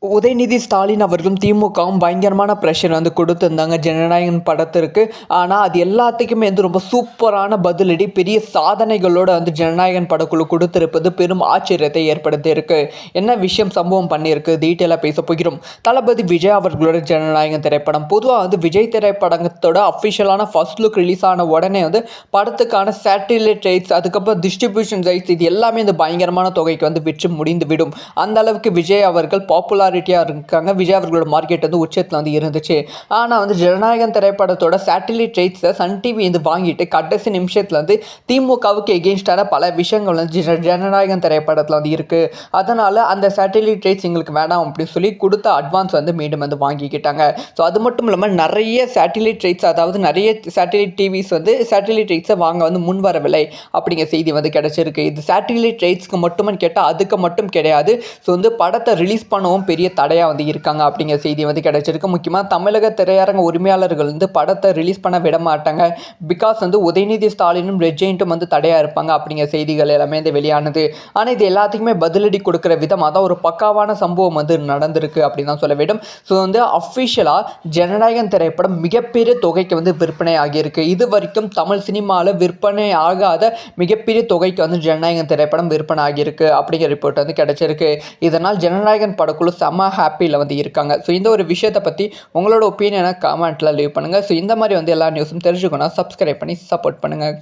உதயநிதி ஸ்டாலின் அவர்களும் திமுகவும் பயங்கரமான ப்ரெஷர் வந்து கொடுத்துருந்தாங்க ஜனநாயகன் படத்திற்கு. ஆனால் அது எல்லாத்துக்குமே வந்து ரொம்ப சூப்பரான பதிலடி, பெரிய சாதனைகளோடு வந்து ஜனநாயகன் படக்குழு கொடுத்திருப்பது பெரும் ஆச்சரியத்தை ஏற்படுத்தியிருக்கு. என்ன விஷயம் சம்பவம் பண்ணியிருக்கு டீட்டெயிலாக பேச போகிறோம். தளபதி விஜய் அவர்களோட ஜனநாயகன் திரைப்படம் பொதுவாக வந்து விஜய் திரைப்படத்தோட அஃபிஷியலான ஃபர்ஸ்ட் லுக் ரிலீஸ் ஆன உடனே வந்து படத்துக்கான சேட்டிலைட் ரைட்ஸ், அதுக்கப்புறம் டிஸ்ட்ரிபியூஷன் ரைட்ஸ், இது எல்லாமே இந்த பயங்கரமான தொகைக்கு வந்து விற்று முடிந்துவிடும். அந்த அளவுக்கு விஜய் அவர்கள் பாப்புலாரிட்டியாக இருக்காங்க. விஜய் அவர்களோட மார்க்கெட் வந்து உச்சத்தில் வந்து இருந்துச்சு. ஆனால் வந்து ஜனநாயகன் திரைப்படத்தோட சேட்டிலைட் ரைட்ஸை சன் டிவி வந்து வாங்கிட்டு கடைசி நிமிஷத்தில் வந்து திமுகவுக்கு எகெயின்ஸ்டான பல விஷயங்கள் வந்து ஜனநாயகன் திரைப்படத்தில் வந்து இருக்குது. அதனால் அந்த சேட்டிலைட் ரைட்ஸ் எங்களுக்கு வேணாம் அப்படின்னு சொல்லி கொடுத்த அட்வான்ஸ் வந்து மீண்டும் வந்து வாங்கிக்கிட்டாங்க. ஸோ அது மட்டும் இல்லாமல் நிறைய சேட்டிலைட் ரைட்ஸ், அதாவது நிறைய சேட்டிலைட் டிவிஸ் வந்து சேட்டிலைட் ரைட்ஸை வாங்க வந்து முன் வரவில்லை அப்படிங்கிற செய்தி வந்து கிடைச்சிருக்கு. இது சேட்டிலைட் ரைட்ஸ்க்கு மட்டுமே கேட்டால் அதுக்கு மட்டும் கிடையாது. ஸோ வந்து படத்தை ரிலீஸ் பண்ணவும் பெரிய தடையாக வந்து இருக்காங்க அப்படிங்கிற செய்தி வந்து கிடைச்சிருக்கு. முக்கியமாக தமிழக திரையரங்க உரிமையாளர்கள் வந்து படத்தை ரிலீஸ் பண்ண விட மாட்டாங்க. பிகாஸ் வந்து உதயநிதி ஸ்டாலினும் ரெட் ஜெயிண்ட்டும் வந்து தடையாக இருப்பாங்க அப்படிங்கிற செய்திகள் எல்லாமே வந்து வெளியானது. ஆனால் இது எல்லாத்துக்குமே பதிலடி கொடுக்குற விதமாக தான் ஒரு பக்காவான சம்பவம் வந்து நடந்திருக்கு அப்படின்னு தான் சொல்ல வேண்டும். ஸோ வந்து அஃபிஷியலாக ஜனநாயகன் திரைப்படம் மிகப்பெரிய தொகைக்கு வந்து விற்பனை ஆகியிருக்கு. இது வரைக்கும் தமிழ் சினிமாவில் விற்பனை ஆகாத மிகப்பெரிய தொகைக்கு வந்து ஜனநாயகன் திரைப்படம் விற்பனை ஆகியிருக்கு அப்படிங்கிற ரிப்போர்ட் வந்து கிடைச்சிருக்கு. இதனால் ஜனநாயகன் படக்குழு செம்ம ஹாப்பியில் வந்து இருக்காங்க. ஸோ இந்த ஒரு விஷயத்தை பற்றி உங்களோட ஒப்பீனியனை கமெண்ட்டில் லீவ் பண்ணுங்கள். ஸோ இந்த மாதிரி வந்து எல்லா நியூஸும் தெரிஞ்சுக்கணும், சப்ஸ்கிரைப் பண்ணி சப்போர்ட் பண்ணுங்கள்.